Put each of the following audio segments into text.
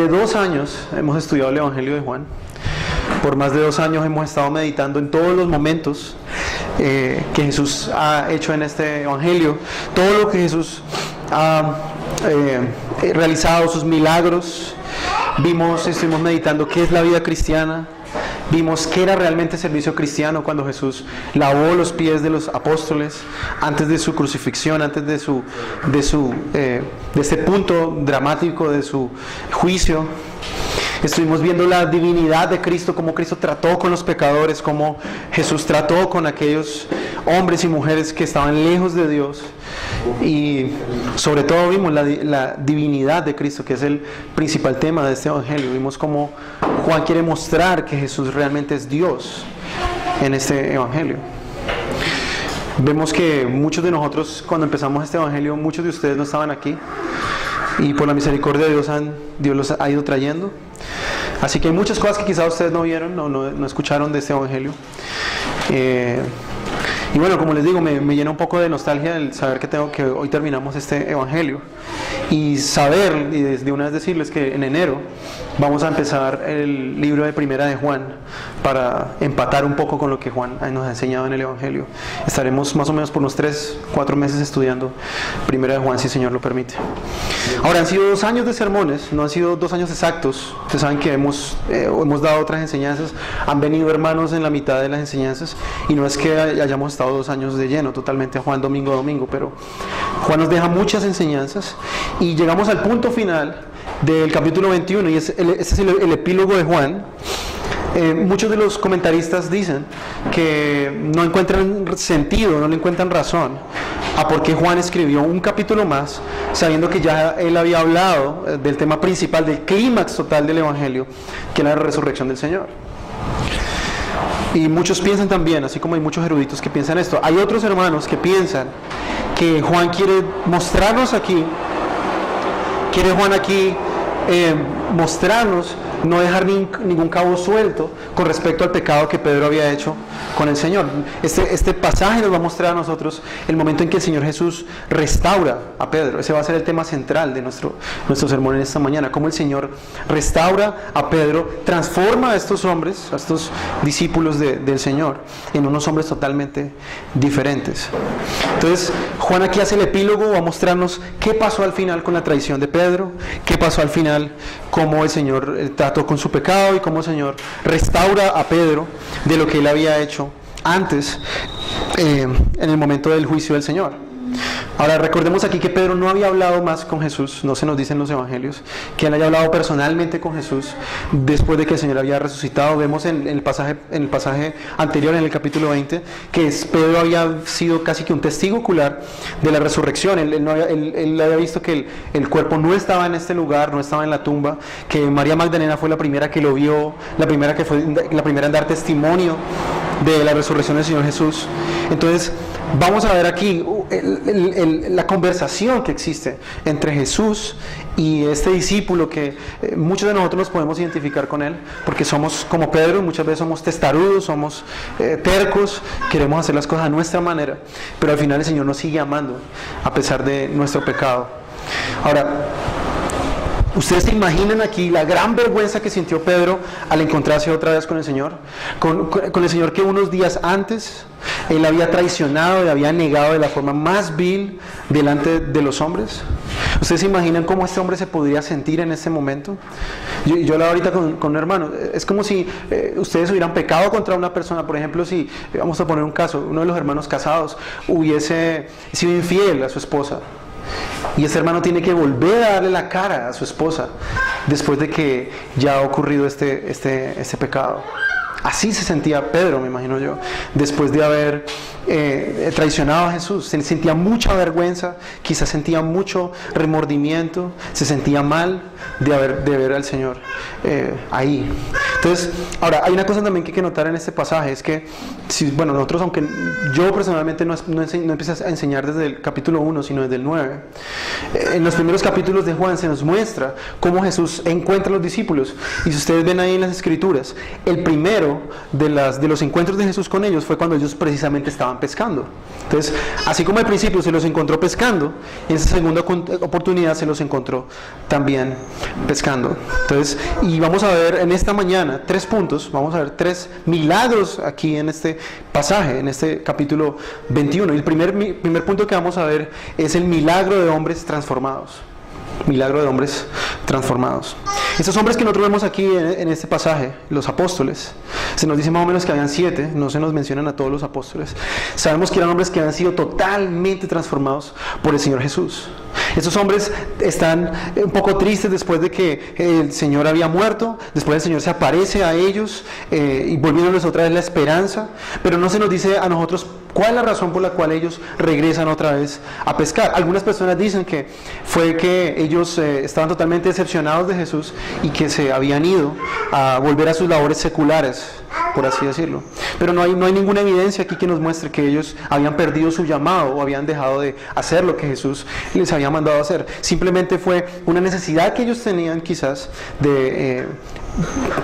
de 2 años hemos estudiado el Evangelio de Juan. Por más de 2 años hemos estado meditando en todos los momentos que Jesús ha hecho en este Evangelio, todo lo que Jesús ha realizado, sus milagros. Estuvimos meditando qué es la vida cristiana. Vimos qué era realmente servicio cristiano cuando Jesús lavó los pies de los apóstoles antes de su crucifixión, antes de este punto dramático de su juicio. Estuvimos viendo la divinidad de Cristo, cómo Cristo trató con los pecadores, cómo Jesús trató con aquellos hombres y mujeres que estaban lejos de Dios. Y sobre todo vimos la divinidad de Cristo, que es el principal tema de este Evangelio. Vimos cómo Juan quiere mostrar que Jesús realmente es Dios en este Evangelio. Vemos que muchos de nosotros, cuando empezamos este Evangelio, muchos de ustedes no estaban aquí. Y por la misericordia de Dios los ha ido trayendo. Así que hay muchas cosas que quizás ustedes no vieron, no escucharon de este Evangelio. Y bueno, como les digo, me llena un poco de nostalgia el saber que hoy terminamos este Evangelio. Y saber, y de una vez decirles que en enero vamos a empezar el libro de Primera de Juan para empatar un poco con lo que Juan nos ha enseñado en el Evangelio. Estaremos más o menos por unos 3-4 meses estudiando Primera de Juan, si el Señor lo permite. Ahora, han sido 2 años de sermones, no han sido 2 años exactos. Ustedes saben que hemos dado otras enseñanzas, han venido hermanos en la mitad de las enseñanzas, y no es que hayamos estado 2 años de lleno totalmente a Juan domingo a domingo, pero Juan nos deja muchas enseñanzas y llegamos al punto final del capítulo 21, y este es el epílogo de Juan. Muchos de los comentaristas dicen que no encuentran sentido, no le encuentran razón a por qué Juan escribió un capítulo más, sabiendo que ya él había hablado del tema principal, del clímax total del Evangelio, que era la resurrección del Señor. Y muchos piensan también, así como hay muchos eruditos que piensan esto, hay otros hermanos que piensan que Juan quiere mostrarnos aquí, mostrarnos, no dejar ningún cabo suelto con respecto al pecado que Pedro había hecho con el Señor. Este pasaje nos va a mostrar a nosotros el momento en que el Señor Jesús restaura a Pedro. Ese va a ser el tema central de nuestro sermón en esta mañana, cómo el Señor restaura a Pedro, transforma a estos hombres, a estos discípulos del Señor, en unos hombres totalmente diferentes. Entonces, Juan aquí hace el epílogo, va a mostrarnos qué pasó al final con la traición de Pedro, qué pasó al final, cómo el Señor trató con su pecado y cómo el Señor restaura a Pedro de lo que él había hecho antes, en el momento del juicio del Señor. Ahora, recordemos aquí que Pedro no había hablado más con Jesús, no se nos dice en los evangelios que él haya hablado personalmente con Jesús después de que el Señor había resucitado. Vemos en el pasaje anterior, en el capítulo 20, que Pedro había sido casi que un testigo ocular de la resurrección. Él había visto que el cuerpo no estaba en este lugar, no estaba en la tumba, que María Magdalena fue la primera que lo vio, la primera en dar testimonio de la resurrección del Señor Jesús. Entonces, vamos a ver aquí la conversación que existe entre Jesús y este discípulo que muchos de nosotros nos podemos identificar con él, porque somos como Pedro, muchas veces somos testarudos, somos tercos, queremos hacer las cosas a nuestra manera, pero al final el Señor nos sigue amando a pesar de nuestro pecado. Ahora, ¿ustedes se imaginan aquí la gran vergüenza que sintió Pedro al encontrarse otra vez con el Señor? Con el Señor que unos días antes él había traicionado y había negado de la forma más vil delante de los hombres. ¿Ustedes se imaginan cómo este hombre se podría sentir en ese momento? Yo hablaba ahorita con un hermano. Es como si ustedes hubieran pecado contra una persona. Por ejemplo, si, vamos a poner un caso, uno de los hermanos casados hubiese sido infiel a su esposa. Y ese hermano tiene que volver a darle la cara a su esposa después de que ya ha ocurrido este pecado. Así se sentía Pedro, me imagino yo, después de haber traicionado a Jesús. Se sentía mucha vergüenza, quizás sentía mucho remordimiento, se sentía mal de ver al Señor ahí. Entonces, ahora, hay una cosa también que hay que notar en este pasaje, es que, nosotros, aunque yo personalmente no empecé a enseñar desde el capítulo 1, sino desde el 9, en los primeros capítulos de Juan se nos muestra cómo Jesús encuentra a los discípulos. Y si ustedes ven ahí en las Escrituras, el primero de los encuentros de Jesús con ellos fue cuando ellos precisamente estaban pescando. Entonces, así como al principio se los encontró pescando, en esa segunda oportunidad se los encontró también pescando. Entonces, y vamos a ver en esta mañana 3 puntos, vamos a ver 3 milagros aquí en este pasaje, en este capítulo 21. Y el primer punto que vamos a ver es el milagro de hombres transformados. Milagro de hombres transformados. Estos hombres que nosotros vemos aquí en este pasaje, los apóstoles, se nos dice más o menos que habían 7, no se nos mencionan a todos los apóstoles. Sabemos que eran hombres que habían sido totalmente transformados por el Señor Jesús. Estos hombres están un poco tristes después de que el Señor había muerto, después el Señor se aparece a ellos y volviéndoles otra vez la esperanza, pero no se nos dice a nosotros cuál es la razón por la cual ellos regresan otra vez a pescar. Algunas personas dicen que fue que ellos estaban totalmente decepcionados de Jesús y que se habían ido a volver a sus labores seculares, por así decirlo. Pero no hay ninguna evidencia aquí que nos muestre que ellos habían perdido su llamado o habían dejado de hacer lo que Jesús les había mandado a hacer. Simplemente fue una necesidad que ellos tenían quizás de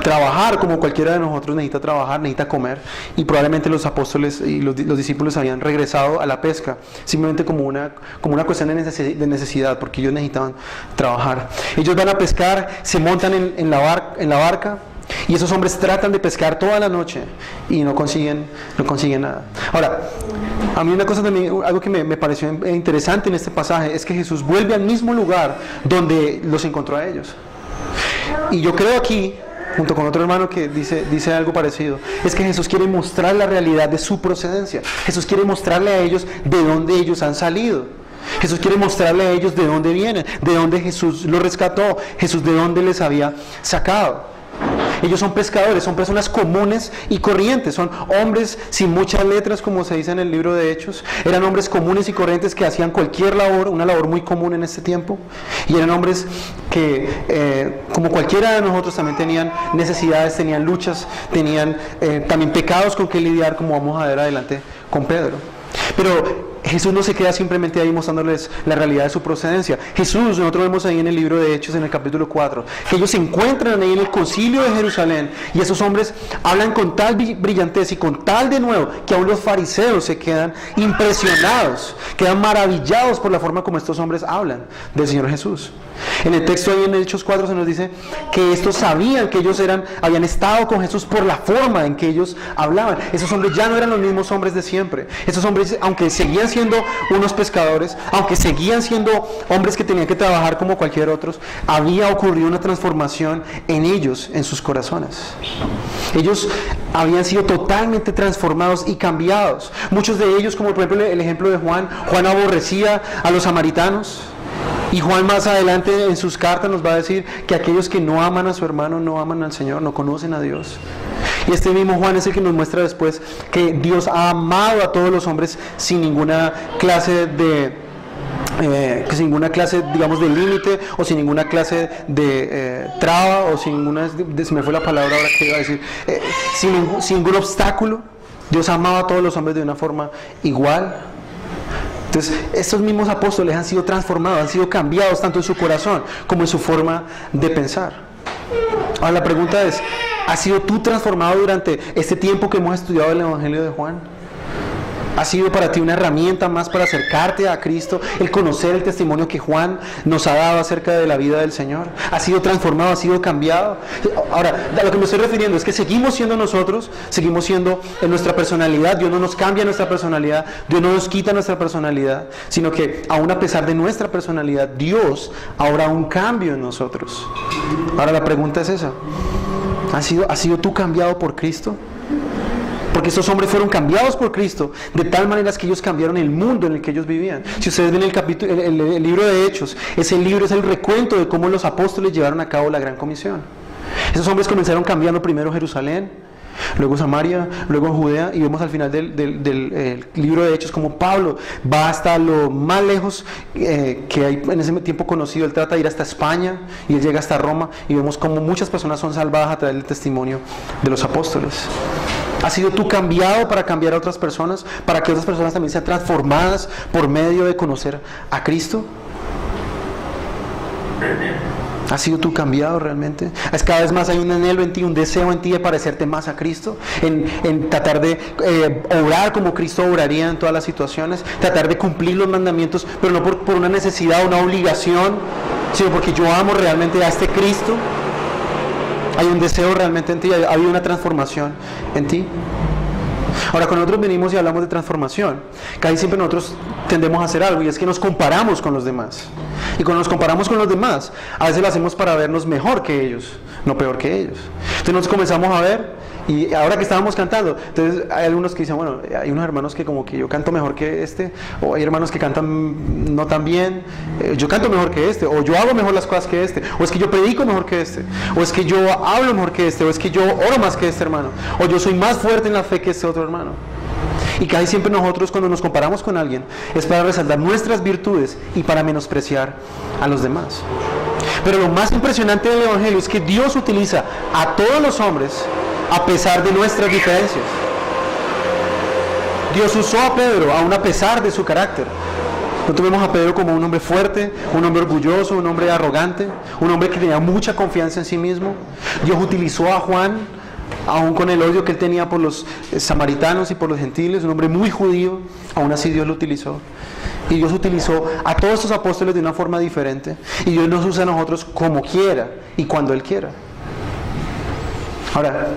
trabajar, como cualquiera de nosotros necesita trabajar, necesita comer, y probablemente los apóstoles y los discípulos habían regresado a la pesca simplemente como una cuestión de necesidad, porque ellos necesitaban trabajar. Ellos van a pescar, se montan en la barca, y esos hombres tratan de pescar toda la noche y no consiguen nada. Ahora, a mí una cosa también, algo que me pareció interesante en este pasaje, es que Jesús vuelve al mismo lugar donde los encontró a ellos. Y yo creo aquí, junto con otro hermano que dice algo parecido, es que Jesús quiere mostrar la realidad de su procedencia. Jesús quiere mostrarle a ellos de dónde ellos han salido. Jesús quiere mostrarle a ellos de dónde vienen, de dónde Jesús los rescató, Jesús de dónde les había sacado. Ellos son pescadores, son personas comunes y corrientes, son hombres sin muchas letras, como se dice en el libro de Hechos. Eran hombres comunes y corrientes que hacían cualquier labor, una labor muy común en este tiempo. Y eran hombres que, como cualquiera de nosotros, también tenían necesidades, tenían luchas, tenían también pecados con que lidiar, como vamos a ver adelante con Pedro. Pero Jesús no se queda simplemente ahí mostrándoles la realidad de su procedencia. Jesús, nosotros vemos ahí en el libro de Hechos, en el capítulo 4, que ellos se encuentran ahí en el concilio de Jerusalén, y esos hombres hablan con tal brillantez y con tal de nuevo, que aún los fariseos se quedan impresionados, quedan maravillados por la forma como estos hombres hablan del Señor Jesús. En el texto ahí en Hechos 4 se nos dice que estos sabían que ellos habían estado con Jesús por la forma en que ellos hablaban. Esos hombres ya no eran los mismos hombres de siempre. Esos hombres, aunque seguían siendo unos pescadores, aunque seguían siendo hombres que tenían que trabajar como cualquier otro, había ocurrido una transformación en ellos, en sus corazones. Ellos habían sido totalmente transformados y cambiados. Muchos de ellos, como por ejemplo el ejemplo de Juan aborrecía a los samaritanos. Y Juan más adelante en sus cartas nos va a decir que aquellos que no aman a su hermano no aman al Señor, no conocen a Dios. Y este mismo Juan es el que nos muestra después que Dios ha amado a todos los hombres sin ninguna clase digamos, de límite, o sin ninguna clase de traba, o sin ninguna, se me fue la palabra ahora que iba a decir, sin ningún obstáculo. Dios ha amado a todos los hombres de una forma igual. Entonces, estos mismos apóstoles han sido transformados, han sido cambiados tanto en su corazón como en su forma de pensar. Ahora la pregunta es, ¿has sido tú transformado durante este tiempo que hemos estudiado el Evangelio de Juan? ¿Ha sido para ti una herramienta más para acercarte a Cristo, el conocer el testimonio que Juan nos ha dado acerca de la vida del Señor? ¿Ha sido transformado, ha sido cambiado? Ahora, a lo que me estoy refiriendo es que seguimos siendo nosotros, seguimos siendo en nuestra personalidad. Dios no nos cambia nuestra personalidad, Dios no nos quita nuestra personalidad, sino que aún a pesar de nuestra personalidad, Dios habrá un cambio en nosotros. Ahora la pregunta es esa, ¿has sido tú cambiado por Cristo? Porque estos hombres fueron cambiados por Cristo de tal manera que ellos cambiaron el mundo en el que ellos vivían. Si ustedes ven el libro de Hechos, ese libro es el recuento de cómo los apóstoles llevaron a cabo la gran comisión. Esos hombres comenzaron cambiando primero Jerusalén, luego Samaria, luego Judea, y vemos al final del libro de Hechos como Pablo va hasta lo más lejos que hay en ese tiempo conocido. Él trata de ir hasta España y él llega hasta Roma, y vemos como muchas personas son salvadas a través del testimonio de los apóstoles. ¿Has sido tú cambiado para cambiar a otras personas? ¿Para que otras personas también sean transformadas por medio de conocer a Cristo? ¿Has sido tú cambiado realmente? ¿Es cada vez más hay un anhelo en ti, un deseo en ti de parecerte más a Cristo? En tratar de obrar como Cristo obraría en todas las situaciones, tratar de cumplir los mandamientos, pero no por una necesidad o una obligación, sino porque yo amo realmente a este Cristo. Hay un deseo realmente en ti, ha habido una transformación en ti. Ahora, cuando nosotros venimos y hablamos de transformación, casi siempre nosotros tendemos a hacer algo, y es que nos comparamos con los demás. Y cuando nos comparamos con los demás, a veces lo hacemos para vernos mejor que ellos, no peor que ellos. Entonces nos comenzamos a ver, y ahora que estábamos cantando, entonces hay algunos que dicen, bueno, hay unos hermanos que como que yo canto mejor que este, o hay hermanos que cantan no tan bien, yo canto mejor que este, o yo hago mejor las cosas que este, o es que yo predico mejor que este, o es que yo hablo mejor que este, o es que yo oro más que este hermano, o yo soy más fuerte en la fe que este otro hermano. Y casi siempre nosotros, cuando nos comparamos con alguien, es para resaltar nuestras virtudes y para menospreciar a los demás. Pero lo más impresionante del Evangelio es que Dios utiliza a todos los hombres a pesar de nuestras diferencias. Dios usó a Pedro aún a pesar de su carácter. Nosotros vemos a Pedro como un hombre fuerte, un hombre orgulloso, un hombre arrogante, un hombre que tenía mucha confianza en sí mismo. Dios utilizó a Juan, aún con el odio que él tenía por los samaritanos y por los gentiles, un hombre muy judío, aún así Dios lo utilizó. Y Dios utilizó a todos estos apóstoles de una forma diferente. Y Dios nos usa a nosotros como quiera y cuando Él quiera. Ahora,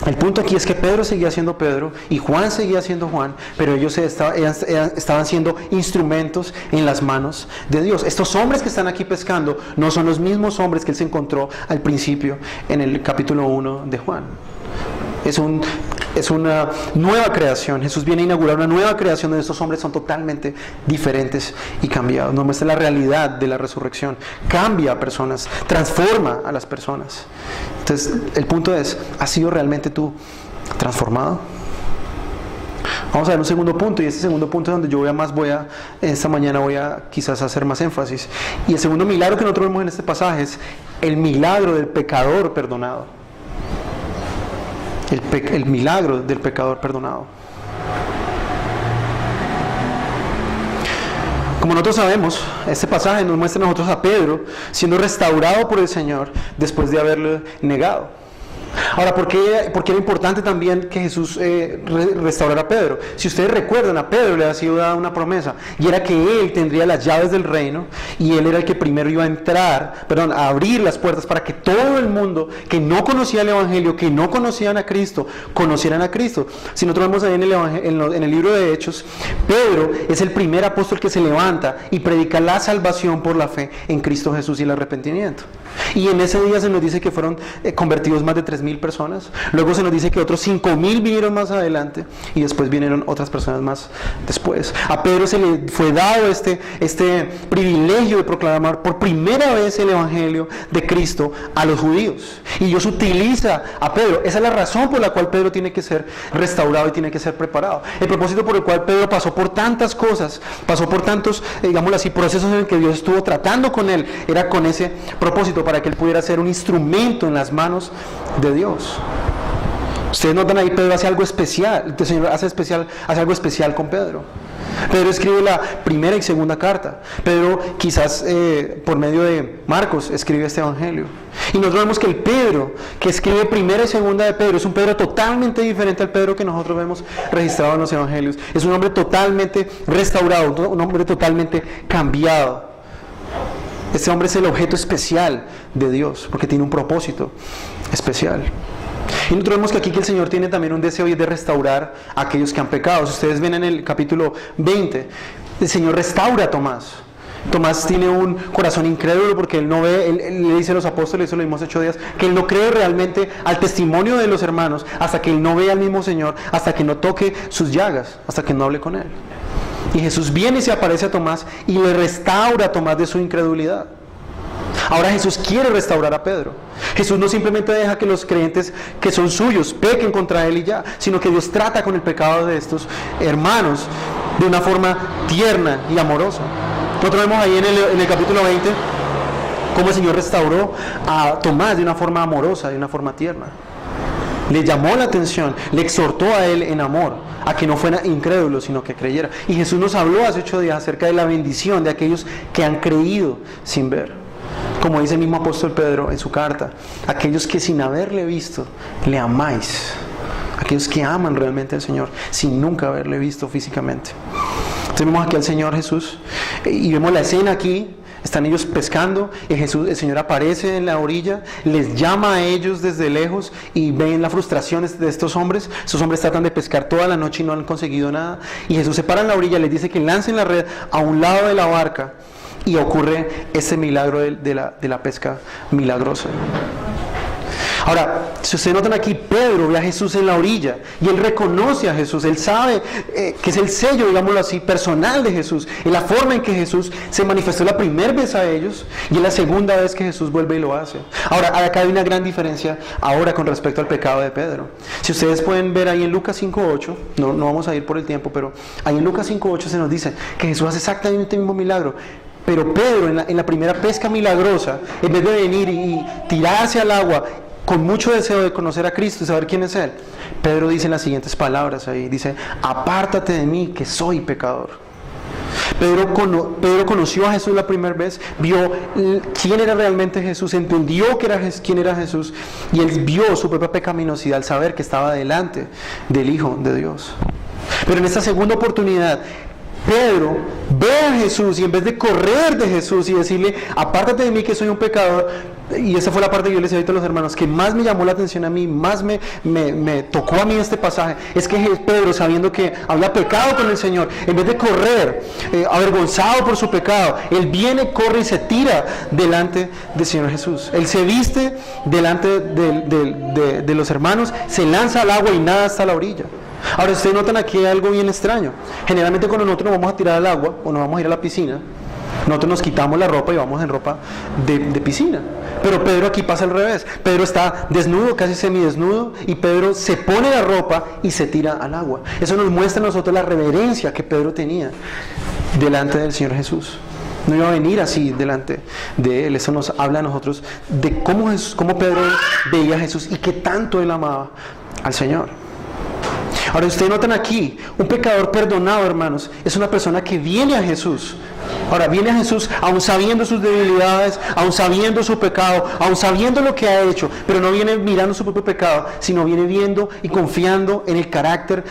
el punto aquí es que Pedro seguía siendo Pedro y Juan seguía siendo Juan, pero ellos estaban siendo instrumentos en las manos de Dios. Estos hombres que están aquí pescando no son los mismos hombres que Él se encontró al principio en el capítulo 1 de Juan. Es una nueva creación. Jesús viene a inaugurar una nueva creación donde estos hombres son totalmente diferentes y cambiados. Nos muestra la realidad de la resurrección. Cambia a personas, transforma a las personas. Entonces, el punto es, ¿has sido realmente tú transformado? Vamos a ver un segundo punto, y este segundo punto es donde yo esta mañana voy a quizás hacer más énfasis. Y el segundo milagro que nosotros vemos en este pasaje es el milagro del pecador perdonado. El milagro del pecador perdonado. Como nosotros sabemos, este pasaje nos muestra a nosotros a Pedro siendo restaurado por el Señor después de haberlo negado. Ahora, ¿por qué era importante también que Jesús restaurara a Pedro? Si ustedes recuerdan, a Pedro le ha sido dada una promesa, y era que él tendría las llaves del reino, y él era el que primero iba a abrir las puertas para que todo el mundo que no conocía el Evangelio, que no conocían a Cristo, conocieran a Cristo. Si nosotros vemos ahí en el libro de Hechos, Pedro es el primer apóstol que se levanta y predica la salvación por la fe en Cristo Jesús y el arrepentimiento. Y en ese día se nos dice que fueron convertidos más de 3,000 personas. Luego se nos dice que otros 5,000 vinieron más adelante, y después vinieron otras personas más después. A Pedro se le fue dado este privilegio de proclamar por primera vez el Evangelio de Cristo a los judíos. Y Dios utiliza a Pedro. Esa es la razón por la cual Pedro tiene que ser restaurado y tiene que ser preparado. El propósito por el cual Pedro pasó por tantas cosas, pasó por tantos, digámoslo así, procesos en el que Dios estuvo tratando con él, era con ese propósito, para que él pudiera ser un instrumento en las manos de Dios. Ustedes notan ahí, Pedro hace algo especial, el Señor hace algo especial con Pedro. Pedro escribe la primera y segunda carta. Pedro, quizás por medio de Marcos, escribe este evangelio. Y nosotros vemos que el Pedro que escribe primera y segunda de Pedro es un Pedro totalmente diferente al Pedro que nosotros vemos registrado en los evangelios. Es un hombre totalmente restaurado, un hombre totalmente cambiado. Este hombre es el objeto especial de Dios, porque tiene un propósito especial. Y nosotros vemos que aquí que el Señor tiene también un deseo, y es de restaurar a aquellos que han pecado. Si ustedes ven en el capítulo 20, el Señor restaura a Tomás. Tomás tiene un corazón incrédulo porque él no ve, él le dice a los apóstoles, eso lo vimos 8 días, que él no cree realmente al testimonio de los hermanos hasta que él no vea al mismo Señor, hasta que no toque sus llagas, hasta que no hable con él. Y Jesús viene y se aparece a Tomás y le restaura a Tomás de su incredulidad. Ahora Jesús quiere restaurar a Pedro. Jesús no simplemente deja que los creyentes que son suyos pequen contra él y ya, sino que Dios trata con el pecado de estos hermanos de una forma tierna y amorosa. Nosotros vemos ahí en el capítulo 20 cómo el Señor restauró a Tomás de una forma amorosa, de una forma tierna. Le llamó la atención, le exhortó a él en amor, a que no fuera incrédulo, sino que creyera. Y Jesús nos habló hace 8 días acerca de la bendición de aquellos que han creído sin ver. Como dice el mismo apóstol Pedro en su carta, aquellos que sin haberle visto, le amáis. Aquellos que aman realmente al Señor, sin nunca haberle visto físicamente. Entonces vemos aquí al Señor Jesús, y vemos la escena aquí, Están ellos pescando y el Señor aparece en la orilla, les llama a ellos desde lejos y ven las frustraciones de estos hombres. Estos hombres tratan de pescar toda la noche y no han conseguido nada. Y Jesús se para en la orilla, les dice que lancen la red a un lado de la barca y ocurre ese milagro de la pesca milagrosa. Ahora, si ustedes notan aquí, Pedro ve a Jesús en la orilla y él reconoce a Jesús, él sabe que es el sello, digámoslo así, personal de Jesús, en la forma en que Jesús se manifestó la primera vez a ellos y es la segunda vez que Jesús vuelve y lo hace. Ahora, acá hay una gran diferencia ahora con respecto al pecado de Pedro. Si ustedes pueden ver ahí en Lucas 5:8, no vamos a ir por el tiempo, pero ahí en Lucas 5:8 se nos dice que Jesús hace exactamente el mismo milagro. Pero Pedro en la primera pesca milagrosa, en vez de venir y tirarse al agua con mucho deseo de conocer a Cristo y saber quién es Él, Pedro dice las siguientes palabras ahí, dice: apártate de mí que soy pecador. Pedro conoció a Jesús la primera vez, vio quién era realmente Jesús, entendió quién era Jesús y él vio su propia pecaminosidad al saber que estaba delante del Hijo de Dios. Pero en esta segunda oportunidad, Pedro ve a Jesús y en vez de correr de Jesús y decirle: apártate de mí que soy un pecador, y esa fue la parte que yo les decía a los hermanos que más me llamó la atención a mí, más me tocó a mí este pasaje, es que Pedro, sabiendo que había pecado con el Señor, en vez de correr avergonzado por su pecado, él viene, corre y se tira delante del Señor Jesús. Él se viste delante de los hermanos, se lanza al agua y nada hasta la orilla. Ahora, ustedes notan aquí algo bien extraño. Generalmente cuando nosotros nos vamos a tirar al agua o nos vamos a ir a la piscina, nosotros nos quitamos la ropa y vamos en ropa de piscina. Pero Pedro aquí pasa al revés. Pedro está desnudo, casi semidesnudo, y Pedro se pone la ropa y se tira al agua. Eso nos muestra a nosotros la reverencia que Pedro tenía delante del Señor Jesús. No iba a venir así delante de Él. Eso nos habla a nosotros de cómo Pedro veía a Jesús y qué tanto él amaba al Señor. Ahora, ustedes notan aquí, un pecador perdonado, hermanos, es una persona que viene a Jesús. Ahora, viene a Jesús aún sabiendo sus debilidades, aún sabiendo su pecado, aún sabiendo lo que ha hecho, pero no viene mirando su propio pecado, sino viene viendo y confiando en el carácter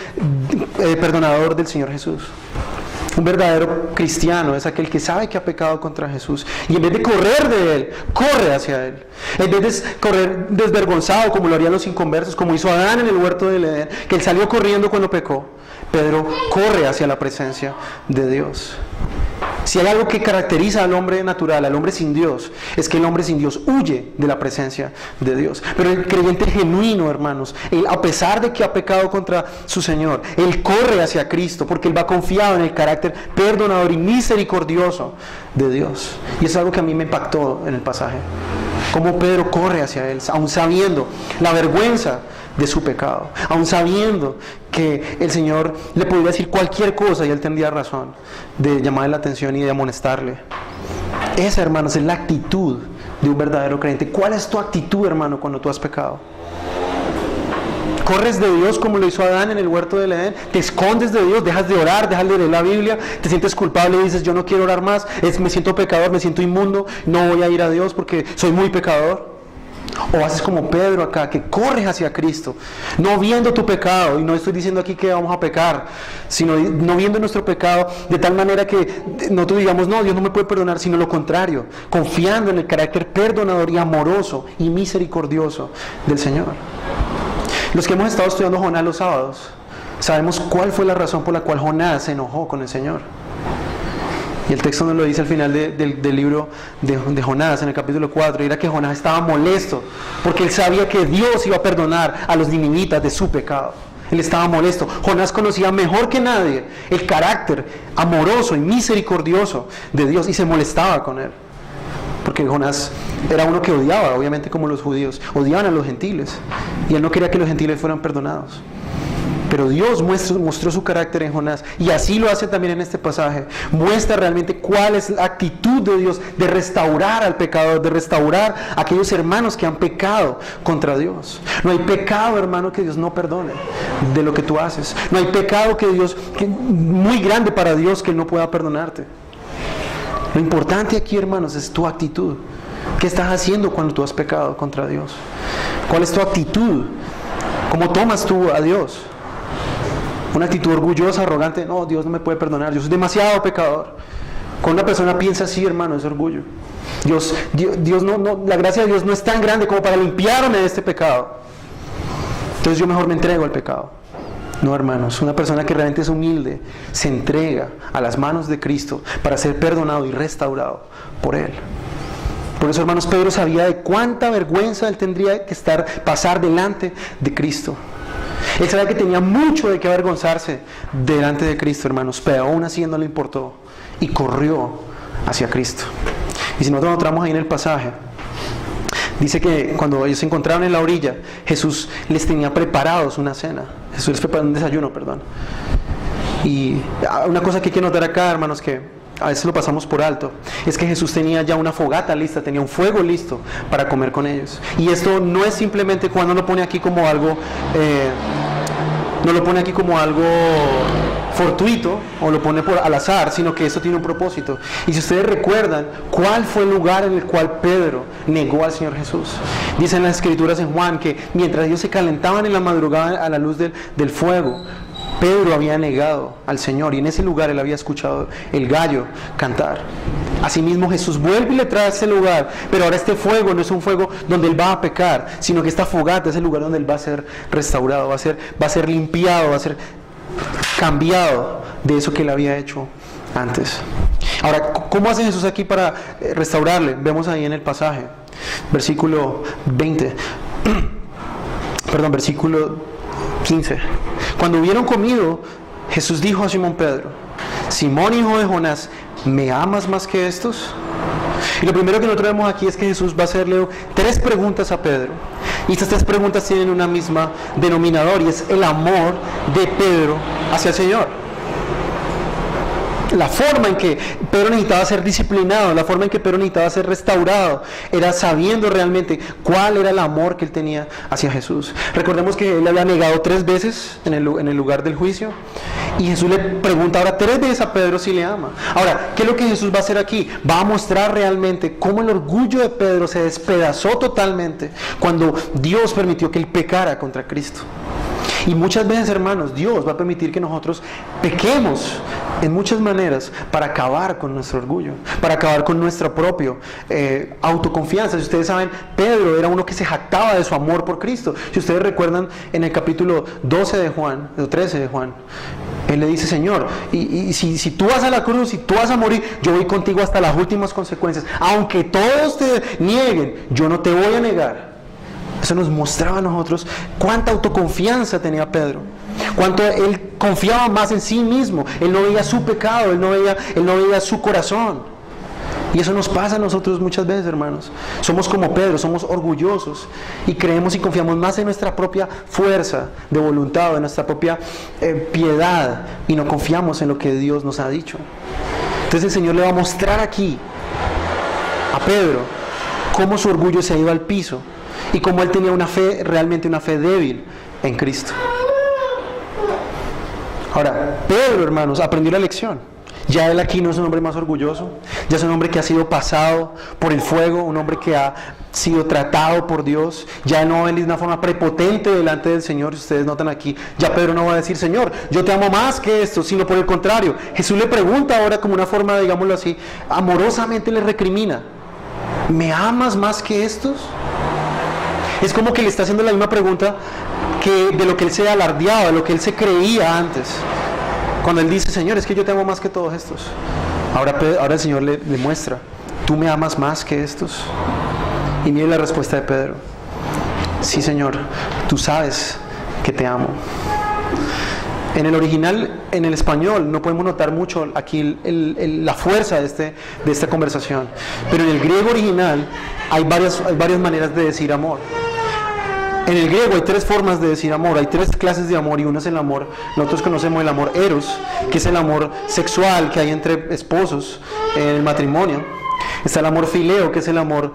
perdonador del Señor Jesús. Un verdadero cristiano es aquel que sabe que ha pecado contra Jesús y en vez de correr de Él, corre hacia Él. En vez de correr desvergonzado como lo harían los inconversos, como hizo Adán en el huerto del Edén, que él salió corriendo cuando pecó, Pedro corre hacia la presencia de Dios. Si hay algo que caracteriza al hombre natural, al hombre sin Dios, es que el hombre sin Dios huye de la presencia de Dios. Pero el creyente genuino, hermanos, él, a pesar de que ha pecado contra su Señor, él corre hacia Cristo porque él va confiado en el carácter perdonador y misericordioso de Dios. Y es algo que a mí me impactó en el pasaje. Cómo Pedro corre hacia Él, aún sabiendo la vergüenza de su pecado, aún sabiendo que el Señor le podía decir cualquier cosa y Él tendría razón de llamarle la atención y de amonestarle. Esa, hermanos, es la actitud de un verdadero creyente. ¿Cuál es tu actitud, hermano, cuando tú has pecado? ¿Corres de Dios como lo hizo Adán en el huerto del Edén? ¿Te escondes de Dios? ¿Dejas de orar? ¿Dejas de leer la Biblia? ¿Te sientes culpable y dices: yo no quiero orar más, me siento pecador, me siento inmundo, no voy a ir a Dios porque soy muy pecador? ¿O haces como Pedro acá, que corres hacia Cristo, no viendo tu pecado? Y no estoy diciendo aquí que vamos a pecar, sino no viendo nuestro pecado de tal manera que nosotros digamos: no, Dios no me puede perdonar, sino lo contrario, confiando en el carácter perdonador y amoroso y misericordioso del Señor. Los que hemos estado estudiando Jonás los sábados, sabemos cuál fue la razón por la cual Jonás se enojó con el Señor. Y el texto nos lo dice al final del libro de Jonás, en el capítulo 4, y era que Jonás estaba molesto, porque él sabía que Dios iba a perdonar a los ninivitas de su pecado. Él estaba molesto. Jonás conocía mejor que nadie el carácter amoroso y misericordioso de Dios, y se molestaba con él. Porque Jonás era uno que odiaba, obviamente, como los judíos odiaban a los gentiles, y él no quería que los gentiles fueran perdonados. Pero Dios mostró su carácter en Jonás, y así lo hace también en este pasaje. Muestra realmente cuál es la actitud de Dios de restaurar al pecador, de restaurar a aquellos hermanos que han pecado contra Dios. No hay pecado, hermano, que Dios no perdone de lo que tú haces. No hay pecado muy grande para Dios que Él no pueda perdonarte. Lo importante aquí, hermanos, es tu actitud. ¿Qué estás haciendo cuando tú has pecado contra Dios? ¿Cuál es tu actitud? ¿Cómo tomas tú a Dios? ¿Una actitud orgullosa, arrogante? No, Dios no me puede perdonar, yo soy demasiado pecador. Cuando una persona piensa así, hermano, es orgullo. Dios no, la gracia de Dios no es tan grande como para limpiarme de este pecado. Entonces yo mejor me entrego al pecado. No, hermanos, una persona que realmente es humilde se entrega a las manos de Cristo para ser perdonado y restaurado por Él. Por eso, hermanos, Pedro sabía de cuánta vergüenza él tendría que pasar delante de Cristo. Él sabía que tenía mucho de qué avergonzarse delante de Cristo, hermanos, pero aún así no le importó y corrió hacia Cristo. Y si nosotros entramos ahí en el pasaje, dice que cuando ellos se encontraron en la orilla, Jesús les tenía preparados una cena. Jesús les preparó un desayuno, perdón. Y una cosa que hay que notar acá, hermanos, que a veces lo pasamos por alto, es que Jesús tenía ya una fogata lista, tenía un fuego listo para comer con ellos. Y esto no es simplemente cuando lo pone aquí como algo, no lo pone aquí como algo fortuito o lo pone al azar, sino que esto tiene un propósito. Y si ustedes recuerdan, ¿cuál fue el lugar en el cual Pedro negó al Señor Jesús? Dicen las Escrituras en Juan que mientras ellos se calentaban en la madrugada a la luz del fuego, Pedro había negado al Señor y en ese lugar él había escuchado el gallo cantar. Asimismo Jesús vuelve y le trae a ese lugar, pero ahora este fuego no es un fuego donde él va a pecar, sino que esta fogata es el lugar donde él va a ser restaurado, va a ser limpiado, va a ser cambiado de eso que él había hecho antes. Ahora, ¿cómo hace Jesús aquí para restaurarle? Vemos ahí en el pasaje, versículo 20, versículo 15. Cuando hubieron comido, Jesús dijo a Simón Pedro: Simón, hijo de Jonás, ¿me amas más que estos? Y lo primero que nosotros vemos aquí es que Jesús va a hacerle 3 preguntas a Pedro. Y estas 3 preguntas tienen una misma denominador, y es el amor de Pedro hacia el Señor. La forma en que Pedro necesitaba ser disciplinado, la forma en que Pedro necesitaba ser restaurado, era sabiendo realmente cuál era el amor que él tenía hacia Jesús. Recordemos que él había negado 3 veces en el lugar del juicio, y Jesús le pregunta ahora 3 veces a Pedro si le ama. Ahora, ¿qué es lo que Jesús va a hacer aquí? Va a mostrar realmente cómo el orgullo de Pedro se despedazó totalmente cuando Dios permitió que él pecara contra Cristo. Y muchas veces, hermanos, Dios va a permitir que nosotros pequemos en muchas maneras para acabar con nuestro orgullo, para acabar con nuestra propia autoconfianza. Si ustedes saben, Pedro era uno que se jactaba de su amor por Cristo. Si ustedes recuerdan, en el capítulo 12 de Juan, o 13 de Juan, él le dice: Señor, y si tú vas a la cruz, si tú vas a morir, yo voy contigo hasta las últimas consecuencias. Aunque todos te nieguen, yo no te voy a negar. Eso nos mostraba a nosotros cuánta autoconfianza tenía Pedro, cuánto él confiaba más en sí mismo. Él no veía su pecado, él no veía su corazón. Y eso nos pasa a nosotros muchas veces, hermanos. Somos como Pedro, somos orgullosos y creemos y confiamos más en nuestra propia fuerza de voluntad, en nuestra propia piedad, y no confiamos en lo que Dios nos ha dicho. Entonces el Señor le va a mostrar aquí a Pedro cómo su orgullo se ha ido al piso y cómo él tenía realmente una fe débil en Cristo. Ahora, Pedro, hermanos, aprendió la lección. Ya él aquí no es un hombre más orgulloso, ya es un hombre que ha sido pasado por el fuego, un hombre que ha sido tratado por Dios. Ya no él es una forma prepotente delante del Señor. Si ustedes notan aquí, ya Pedro no va a decir: Señor, yo te amo más que esto, sino por el contrario. Jesús le pregunta ahora como una forma, digámoslo así, amorosamente le recrimina: ¿me amas más que estos? Es como que le está haciendo la misma pregunta que de lo que él se alardeaba, de lo que él se creía antes. Cuando él dice: Señor, es que yo te amo más que todos estos. Ahora el Señor le muestra: ¿tú me amas más que estos? Y mire la respuesta de Pedro: sí, Señor, tú sabes que te amo. En el original, en el español, no podemos notar mucho aquí la fuerza de esta conversación. Pero en el griego original hay varias maneras de decir amor. En el griego hay 3 formas de decir amor, hay 3 clases de amor, y uno es el amor, nosotros conocemos el amor eros, que es el amor sexual que hay entre esposos en el matrimonio. Está el amor fileo, que es el amor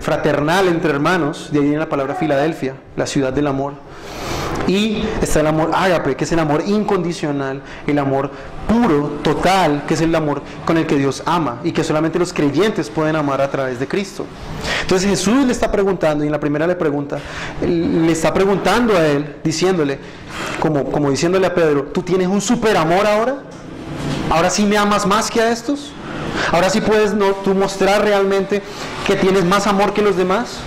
fraternal entre hermanos, de ahí viene la palabra Filadelfia, la ciudad del amor. Y está el amor ágape, que es el amor incondicional, el amor puro, total, que es el amor con el que Dios ama y que solamente los creyentes pueden amar a través de Cristo. Entonces Jesús le está preguntando, y en la primera le está preguntando a él, diciéndole, como diciéndole a Pedro: ¿tú tienes un super amor ahora? ¿Ahora sí me amas más que a estos? Ahora sí puedes tú mostrar realmente que tienes más amor que los demás.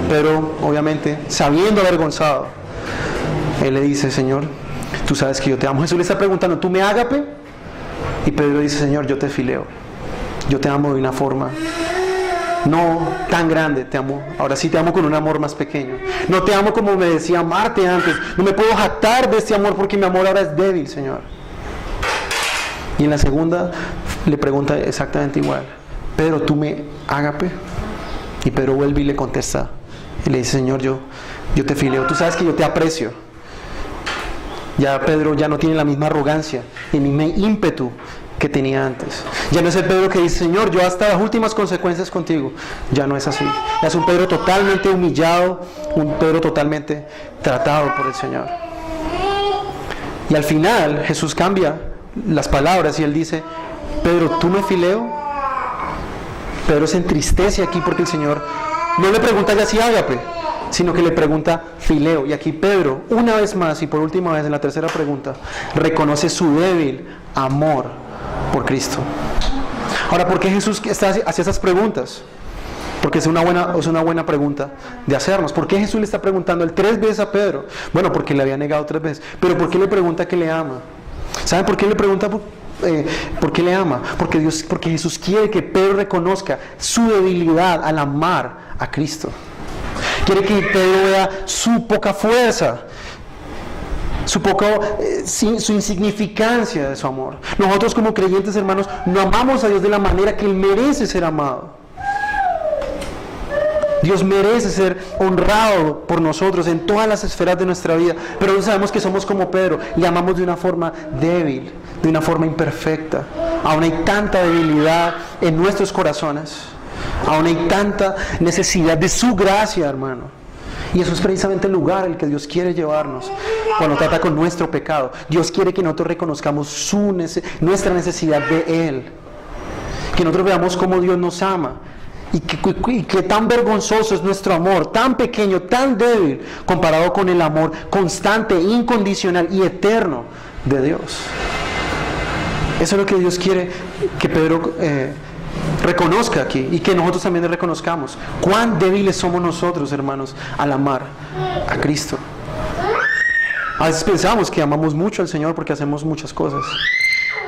Pero obviamente, sabiendo avergonzado, él le dice, Señor, tú sabes que yo te amo. Jesús le está preguntando, ¿tú me ágape? Y Pedro dice, Señor, yo te fileo. Yo te amo de una forma no tan grande, te amo. Ahora sí te amo con un amor más pequeño. No te amo como me decía amarte antes. No me puedo jactar de este amor porque mi amor ahora es débil, Señor. Y en la segunda le pregunta exactamente igual. Pedro, ¿tú me ágape? Y Pedro vuelve y le contesta. Y le dice, Señor, yo te fileo. Tú sabes que yo te aprecio. Ya Pedro ya no tiene la misma arrogancia y el mismo ímpetu que tenía antes. Ya no es el Pedro que dice, Señor, yo hasta las últimas consecuencias contigo. Ya no es así. Ya es un Pedro totalmente humillado, un Pedro totalmente tratado por el Señor. Y al final Jesús cambia las palabras y él dice, Pedro, ¿tú me fileo? Pedro se entristece aquí porque el Señor no le pregunta ya si ágape, sino que le pregunta fileo. Y aquí Pedro, una vez más y por última vez en la tercera pregunta, reconoce su débil amor por Cristo. Ahora, ¿por qué Jesús hacia esas preguntas? Porque es una buena pregunta de hacernos. ¿Por qué Jesús le está preguntando él 3 veces a Pedro? Bueno, porque le había negado 3 veces. Pero ¿por qué le pregunta que le ama? ¿Saben por qué le pregunta por qué le ama? Porque Jesús quiere que Pedro reconozca su debilidad al amar a Cristo. Quiere que Pedro vea su poca fuerza, su insignificancia de su amor. Nosotros como creyentes, hermanos, no amamos a Dios de la manera que Él merece ser amado. Dios merece ser honrado por nosotros en todas las esferas de nuestra vida, pero no sabemos que somos como Pedro, le amamos de una forma débil, de una forma imperfecta. Aún hay tanta debilidad en nuestros corazones, aún hay tanta necesidad de su gracia, hermano. Y eso es precisamente el lugar al que Dios quiere llevarnos cuando trata con nuestro pecado. Dios quiere que nosotros reconozcamos nuestra necesidad de Él, que nosotros veamos cómo Dios nos ama. Y que tan vergonzoso es nuestro amor, tan pequeño, tan débil, comparado con el amor constante, incondicional y eterno de Dios. Eso es lo que Dios quiere que Pedro reconozca aquí y que nosotros también le reconozcamos. Cuán débiles somos nosotros, hermanos, al amar a Cristo. A veces pensamos que amamos mucho al Señor porque hacemos muchas cosas.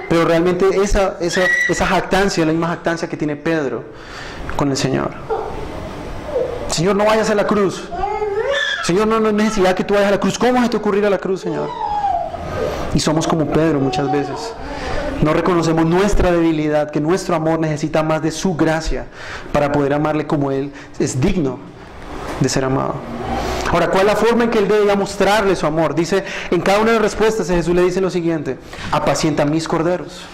Pero realmente esa jactancia es la misma jactancia que tiene Pedro con el Señor. Señor, no vayas a la cruz. Señor, no hay necesidad que tú vayas a la cruz. ¿Cómo se te ocurrir a la cruz, Señor? Y somos como Pedro muchas veces. No reconocemos nuestra debilidad, que nuestro amor necesita más de su gracia para poder amarle como Él es digno de ser amado. Ahora, ¿cuál es la forma en que Él debe mostrarle su amor? Dice, en cada una de las respuestas Jesús le dice lo siguiente: apacienta mis corderos.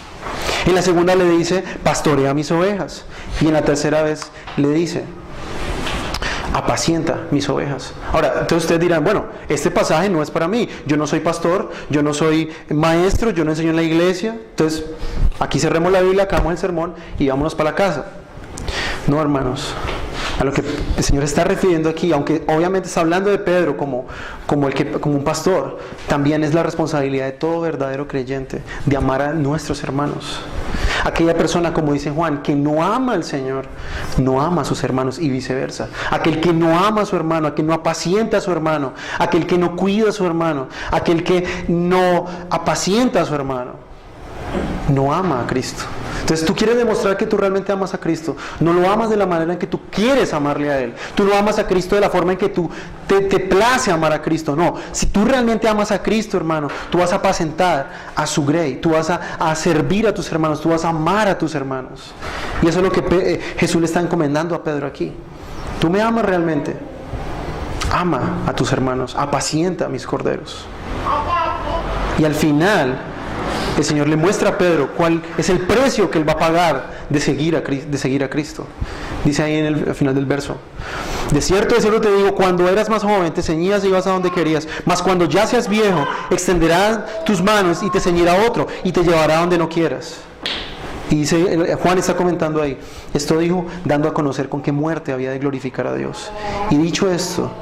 En la segunda le dice, pastorea mis ovejas. Y en la tercera vez le dice, apacienta mis ovejas. Ahora, entonces ustedes dirán, bueno, este pasaje no es para mí. Yo no soy pastor, yo no soy maestro, yo no enseño en la iglesia. Entonces, aquí cerremos la Biblia, acabamos el sermón y vámonos para la casa. No, hermanos. A lo que el Señor está refiriendo aquí, aunque obviamente está hablando de Pedro como un pastor, también es la responsabilidad de todo verdadero creyente de amar a nuestros hermanos. Aquella persona, como dice Juan, que no ama al Señor, no ama a sus hermanos y viceversa. Aquel que no ama a su hermano, aquel que no apacienta a su hermano, aquel que no cuida a su hermano, aquel que no apacienta a su hermano, no ama a Cristo. Entonces tú quieres demostrar que tú realmente amas a Cristo. No lo amas de la manera en que tú quieres amarle a Él. Tú no amas a Cristo de la forma en que tú te place amar a Cristo. No, si tú realmente amas a Cristo, hermano, tú vas a apacentar a su grey. Tú vas a servir a tus hermanos. Tú vas a amar a tus hermanos. Y eso es lo que Jesús le está encomendando a Pedro aquí. ¿Tú me amas realmente? Ama a tus hermanos. Apacienta a mis corderos. Y al final el Señor le muestra a Pedro cuál es el precio que él va a pagar de seguir a Cristo. Dice ahí al final del verso: de cierto te digo, cuando eras más joven te ceñías y ibas a donde querías, mas cuando ya seas viejo extenderás tus manos y te ceñirá otro y te llevará a donde no quieras. Y dice, Juan está comentando ahí, esto dijo dando a conocer con qué muerte había de glorificar a Dios. Y dicho esto,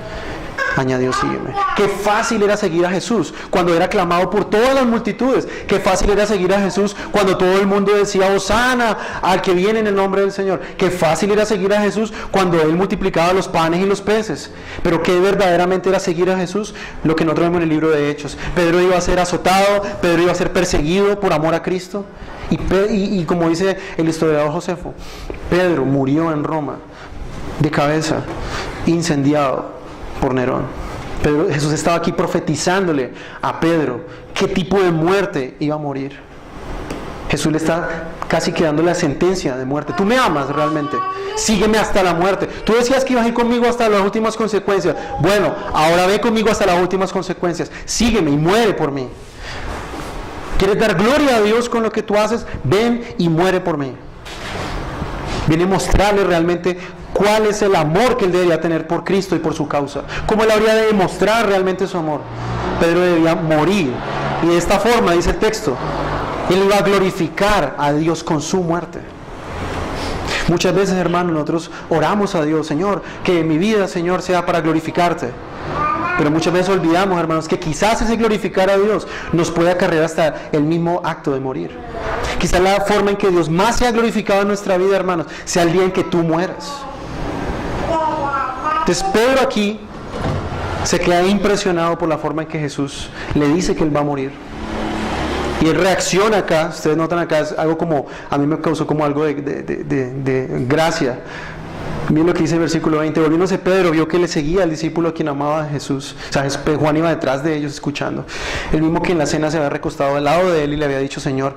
añadió, sígueme. Qué fácil era seguir a Jesús cuando era aclamado por todas las multitudes. Qué fácil era seguir a Jesús cuando todo el mundo decía Hosana al que viene en el nombre del Señor. Qué fácil era seguir a Jesús cuando Él multiplicaba los panes y los peces. Pero qué verdaderamente era seguir a Jesús, lo que nosotros vemos en el libro de Hechos. Pedro iba a ser azotado, Pedro iba a ser perseguido por amor a Cristo. Y como dice el historiador Josefo, Pedro murió en Roma de cabeza, incendiado por Nerón. Pero Jesús estaba aquí profetizándole a Pedro qué tipo de muerte iba a morir. Jesús le está casi quedando la sentencia de muerte. Tú me amas realmente, sígueme hasta la muerte. Tú decías que ibas a ir conmigo hasta las últimas consecuencias. Bueno, ahora ve conmigo hasta las últimas consecuencias. Sígueme y muere por mí. ¿Quieres dar gloria a Dios con lo que tú haces? Ven y muere por mí. Viene a mostrarle realmente cuál es el amor que él debería tener por Cristo y por su causa. Cómo él habría de demostrar realmente su amor. Pedro debía morir. Y de esta forma, dice el texto, él iba a glorificar a Dios con su muerte. Muchas veces, hermanos, nosotros oramos a Dios, Señor, que mi vida, Señor, sea para glorificarte. Pero muchas veces olvidamos, hermanos, que quizás ese glorificar a Dios nos puede acarrear hasta el mismo acto de morir. Quizás la forma en que Dios más sea glorificado en nuestra vida, hermanos, sea el día en que tú mueras. Entonces Pedro aquí se queda impresionado por la forma en que Jesús le dice que él va a morir. Y él reacciona acá, ustedes notan acá, es algo como, a mí me causó como algo de gracia. Miren lo que dice el versículo 20, volviéndose Pedro, vio que le seguía al discípulo a quien amaba a Jesús. O sea, Juan iba detrás de ellos escuchando. El mismo que en la cena se había recostado al lado de él y le había dicho, Señor,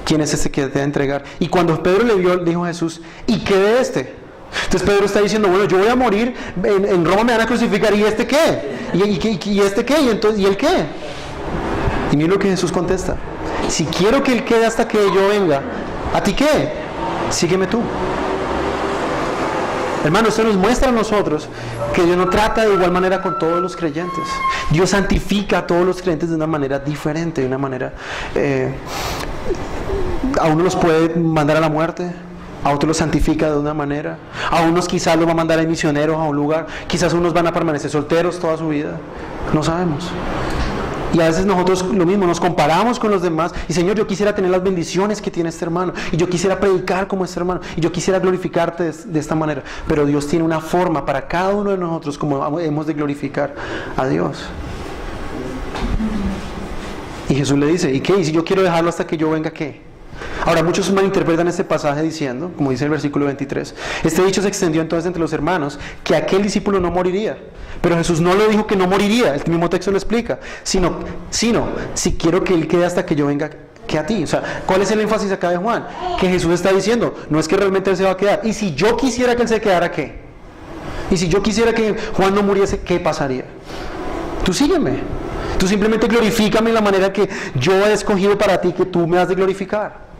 ¿quién es este que te va a entregar? Y cuando Pedro le vio, dijo Jesús, ¿y qué de este? Entonces Pedro está diciendo, bueno, yo voy a morir, en Roma me van a crucificar, ¿y este qué? ¿Y este qué? ¿Y él qué? Y miren lo que Jesús contesta, si quiero que él quede hasta que yo venga, ¿a ti qué? Sígueme tú. Hermanos, esto nos muestra a nosotros que Dios no trata de igual manera con todos los creyentes. Dios santifica a todos los creyentes de una manera diferente, de una manera... a uno los puede mandar a la muerte, a otros los santifica de una manera, a unos quizás los va a mandar a misioneros a un lugar, quizás unos van a permanecer solteros toda su vida, no sabemos. Y a veces nosotros lo mismo, nos comparamos con los demás y Señor, yo quisiera tener las bendiciones que tiene este hermano y yo quisiera predicar como este hermano y yo quisiera glorificarte de esta manera, pero Dios tiene una forma para cada uno de nosotros como hemos de glorificar a Dios. Y Jesús le dice, ¿y qué? ¿Y si yo quiero dejarlo hasta que yo venga, qué? Ahora muchos malinterpretan este pasaje diciendo, como dice el versículo 23, este dicho se extendió entonces entre los hermanos, que aquel discípulo no moriría. Pero Jesús no le dijo que no moriría, el mismo texto lo explica, sino si quiero que él quede hasta que yo venga, que a ti. O sea, ¿cuál es el énfasis acá de Juan? Que Jesús está diciendo, no es que realmente él se va a quedar. Y si yo quisiera que él se quedara, ¿qué? Y si yo quisiera que Juan no muriese, ¿qué pasaría? Tú sígueme. Tú simplemente glorifícame la manera que yo he escogido para ti, que tú me has de glorificar.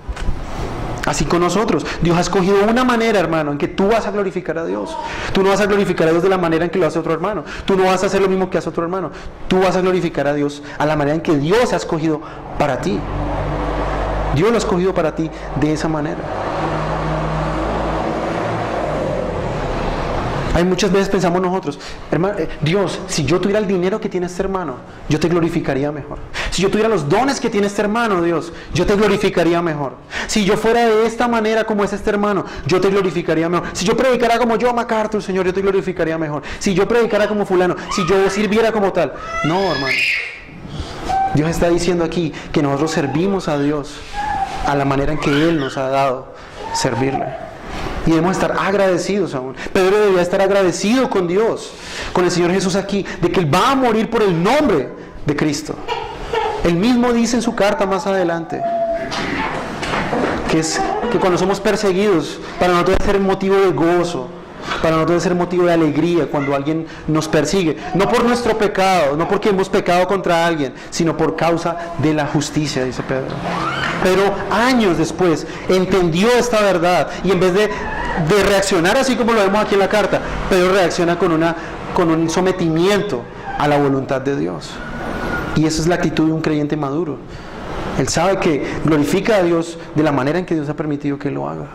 Así con nosotros, Dios ha escogido una manera, hermano, en que tú vas a glorificar a Dios. Tú no vas a glorificar a Dios de la manera en que lo hace otro hermano. Tú no vas a hacer lo mismo que hace otro hermano. Tú vas a glorificar a Dios a la manera en que Dios ha escogido para ti. Dios lo ha escogido para ti de esa manera. Hay muchas veces pensamos nosotros, hermano, Dios, si yo tuviera el dinero que tiene este hermano, yo te glorificaría mejor. Si yo tuviera los dones que tiene este hermano, Dios, yo te glorificaría mejor. Si yo fuera de esta manera como es este hermano, yo te glorificaría mejor. Si yo predicara como yo, MacArthur, Señor, yo te glorificaría mejor. Si yo predicara como fulano, si yo sirviera como tal. No, hermano. Dios está diciendo aquí que nosotros servimos a Dios a la manera en que Él nos ha dado servirle. Y debemos estar agradecidos aún. Pedro debía estar agradecido con Dios, con el Señor Jesús aquí, de que Él va a morir por el nombre de Cristo. Él mismo dice en su carta más adelante que cuando somos perseguidos, para nosotros debe ser motivo de gozo, para nosotros debe ser motivo de alegría cuando alguien nos persigue, no por nuestro pecado, no porque hemos pecado contra alguien, sino por causa de la justicia, dice Pedro. Pero años después entendió esta verdad y en vez de reaccionar así como lo vemos aquí en la carta, Pedro reacciona con un sometimiento a la voluntad de Dios. Y esa es la actitud de un creyente maduro. Él sabe que glorifica a Dios de la manera en que Dios ha permitido que lo haga.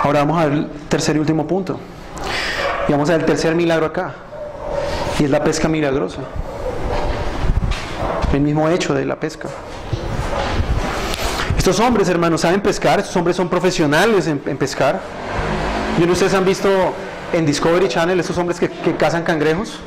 Ahora vamos a ver el tercer y último punto. Y vamos a ver el tercer milagro acá, y es la pesca milagrosa. El mismo hecho de la pesca. Estos hombres, hermanos, saben pescar. Estos hombres son profesionales en pescar. Y ustedes han visto en Discovery Channel estos hombres que cazan cangrejos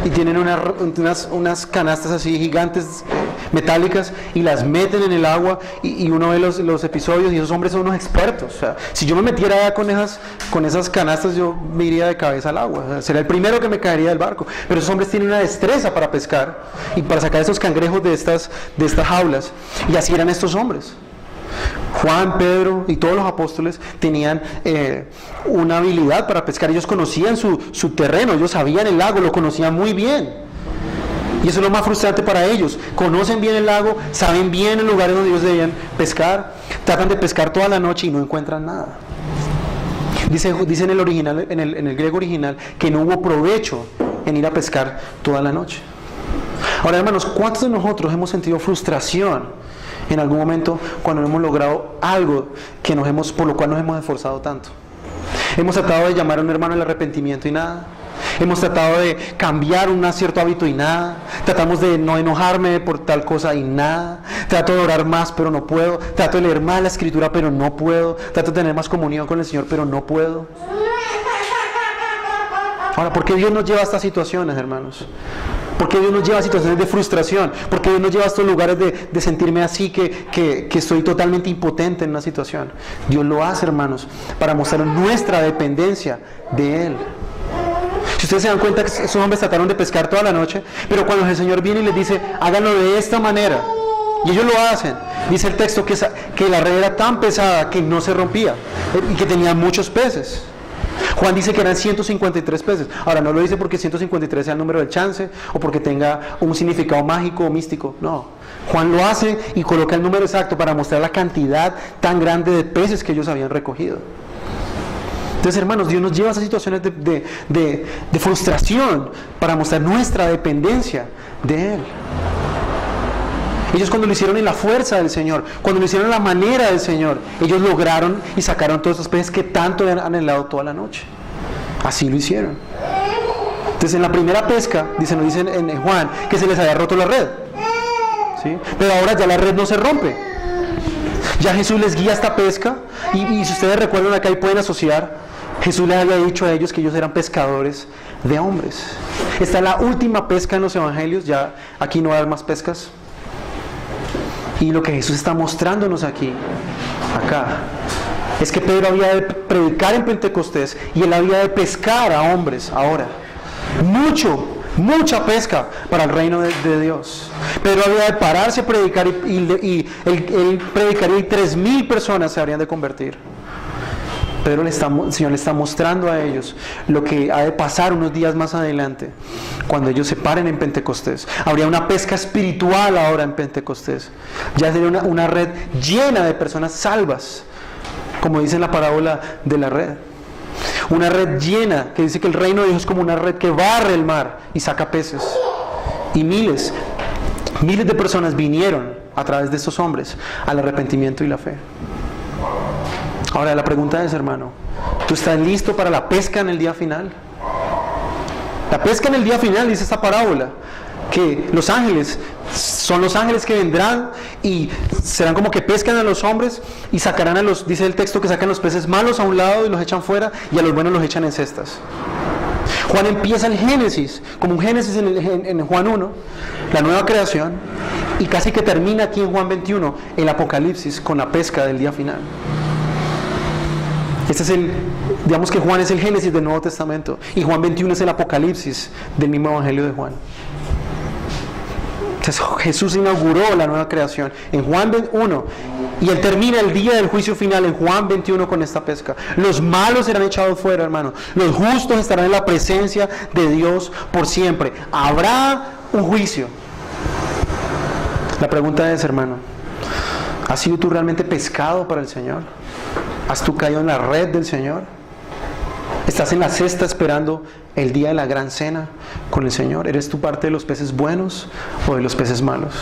y tienen unas canastas así gigantes, metálicas, y las meten en el agua, y uno ve los episodios, y esos hombres son unos expertos. O sea, si yo me metiera con esas canastas, yo me iría de cabeza al agua. O sea, sería el primero que me caería del barco. Pero esos hombres tienen una destreza para pescar y para sacar esos cangrejos de estas jaulas. Y así eran estos hombres. Juan, Pedro y todos los apóstoles tenían una habilidad para pescar. Ellos conocían su terreno, ellos sabían el lago, lo conocían muy bien. Y eso es lo más frustrante para ellos. Conocen bien el lago, saben bien el lugar donde ellos debían pescar, tratan de pescar toda la noche y no encuentran nada. Dice en el original, en el griego original, que no hubo provecho en ir a pescar toda la noche. Ahora, hermanos, ¿cuántos de nosotros hemos sentido frustración en algún momento cuando hemos logrado algo por lo cual nos hemos esforzado tanto? Hemos tratado de llamar a un hermano al arrepentimiento y nada. Hemos tratado de cambiar un cierto hábito y nada. Tratamos de no enojarme por tal cosa y nada. Trato de orar más, pero no puedo. Trato de leer más la escritura, pero no puedo. Trato de tener más comunión con el Señor, pero no puedo. Ahora, ¿por qué Dios nos lleva a estas situaciones, hermanos? ¿Por qué Dios nos lleva a situaciones de frustración? ¿Por qué Dios nos lleva a estos lugares de sentirme así, que estoy totalmente impotente en una situación? Dios lo hace, hermanos, para mostrar nuestra dependencia de Él. Si ustedes se dan cuenta que esos hombres trataron de pescar toda la noche, pero cuando el Señor viene y les dice, háganlo de esta manera, y ellos lo hacen, dice el texto que la red era tan pesada que no se rompía, y que tenía muchos peces. Juan dice que eran 153 peces. Ahora, no lo dice porque 153 sea el número del chance o porque tenga un significado mágico o místico. No. Juan lo hace y coloca el número exacto para mostrar la cantidad tan grande de peces que ellos habían recogido. Entonces, hermanos, Dios nos lleva a esas situaciones de frustración para mostrar nuestra dependencia de Él. Ellos, cuando lo hicieron en la fuerza del Señor, cuando lo hicieron en la manera del Señor, ellos lograron y sacaron todos esos peces que tanto habían anhelado toda la noche. Así lo hicieron. Entonces, en la primera pesca, nos dicen en Juan, que se les había roto la red, ¿sí? Pero ahora ya la red no se rompe. Ya Jesús les guía esta pesca, y si ustedes recuerdan acá y pueden asociar, Jesús les había dicho a ellos que ellos eran pescadores de hombres. Esta es la última pesca en los evangelios, ya aquí no va a haber más pescas. Y lo que Jesús está mostrándonos acá, es que Pedro había de predicar en Pentecostés y él había de pescar a hombres ahora. Mucha pesca para el reino de Dios. Pedro había de pararse a predicar y él predicaría y 3,000 personas se habrían de convertir. Pero el Señor le está mostrando a ellos lo que ha de pasar unos días más adelante, cuando ellos se paren en Pentecostés. Habría una pesca espiritual ahora en Pentecostés. Ya sería una red llena de personas salvas, como dice en la parábola de la red. Una red llena, que dice que el reino de Dios es como una red que barre el mar y saca peces. Y miles de personas vinieron a través de estos hombres al arrepentimiento y la fe. Ahora la pregunta es, hermano, ¿tú estás listo para la pesca en el día final? La pesca en el día final, dice esta parábola, que los ángeles son los ángeles que vendrán y serán como que pescan a los hombres y sacarán dice el texto, que sacan los peces malos a un lado y los echan fuera, y a los buenos los echan en cestas. Juan empieza el Génesis, como un Génesis en Juan 1, la nueva creación, y casi que termina aquí en Juan 21, el Apocalipsis, con la pesca del día final. Digamos que Juan es el Génesis del Nuevo Testamento y Juan 21 es el Apocalipsis del mismo Evangelio de Juan. Entonces Jesús inauguró la nueva creación en Juan 1 y Él termina el día del juicio final en Juan 21 con esta pesca. Los malos serán echados fuera, hermano. Los justos estarán en la presencia de Dios por siempre. Habrá un juicio. La pregunta es, hermano, ¿has sido tú realmente pescado para el Señor? ¿Has tú caído en la red del Señor? ¿Estás en la cesta esperando el día de la gran cena con el Señor? ¿Eres tú parte de los peces buenos o de los peces malos?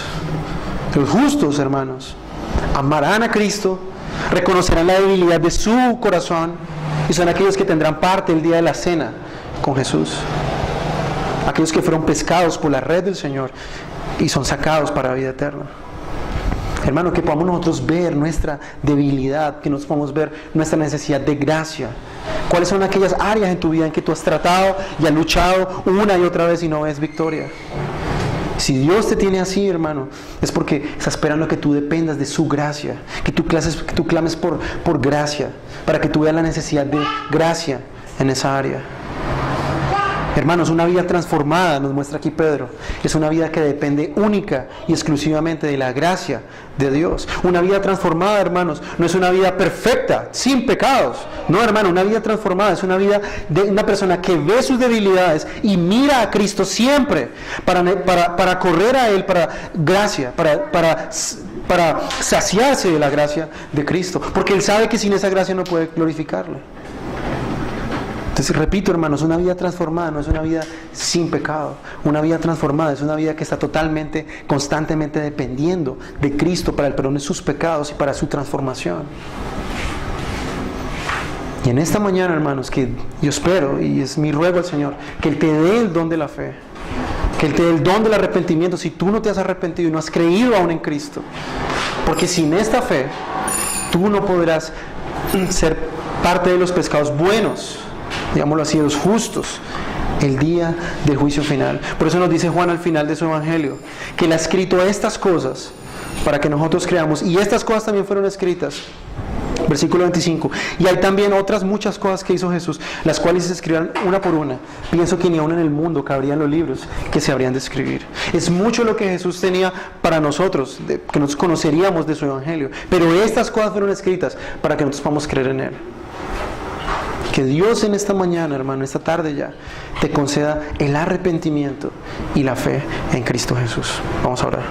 Los justos, hermanos, amarán a Cristo, reconocerán la debilidad de su corazón y son aquellos que tendrán parte el día de la cena con Jesús. Aquellos que fueron pescados por la red del Señor y son sacados para la vida eterna. Hermano, que podamos nosotros ver nuestra debilidad, que nos podamos ver nuestra necesidad de gracia. ¿Cuáles son aquellas áreas en tu vida en que tú has tratado y has luchado una y otra vez y no ves victoria? Si Dios te tiene así, hermano, es porque está esperando que tú dependas de su gracia, que tú clames por gracia, para que tú veas la necesidad de gracia en esa área. Hermanos, una vida transformada, nos muestra aquí Pedro, es una vida que depende única y exclusivamente de la gracia de Dios. Una vida transformada, hermanos, no es una vida perfecta, sin pecados. No, hermano, una vida transformada es una vida de una persona que ve sus debilidades y mira a Cristo siempre para correr a Él, para gracia, para saciarse de la gracia de Cristo. Porque Él sabe que sin esa gracia no puede glorificarle. Entonces, repito, hermanos, una vida transformada no es una vida sin pecado. Una vida transformada es una vida que está totalmente, constantemente dependiendo de Cristo para el perdón de sus pecados y para su transformación. Y en esta mañana, hermanos, que yo espero, y es mi ruego al Señor, que Él te dé el don de la fe, que Él te dé el don del arrepentimiento si tú no te has arrepentido y no has creído aún en Cristo. Porque sin esta fe, tú no podrás ser parte de los pescados buenos, digámoslo así, los justos, el día del juicio final. Por eso nos dice Juan al final de su evangelio, que Él ha escrito estas cosas para que nosotros creamos, y estas cosas también fueron escritas. Versículo 25, y hay también otras muchas cosas que hizo Jesús, las cuales se escribirán una por una. Pienso que ni aún en el mundo cabrían los libros que se habrían de escribir. Es mucho lo que Jesús tenía para nosotros, que nos conoceríamos de su evangelio, pero estas cosas fueron escritas para que nosotros podamos creer en Él. Que Dios en esta mañana, hermano, esta tarde ya, te conceda el arrepentimiento y la fe en Cristo Jesús. Vamos a orar.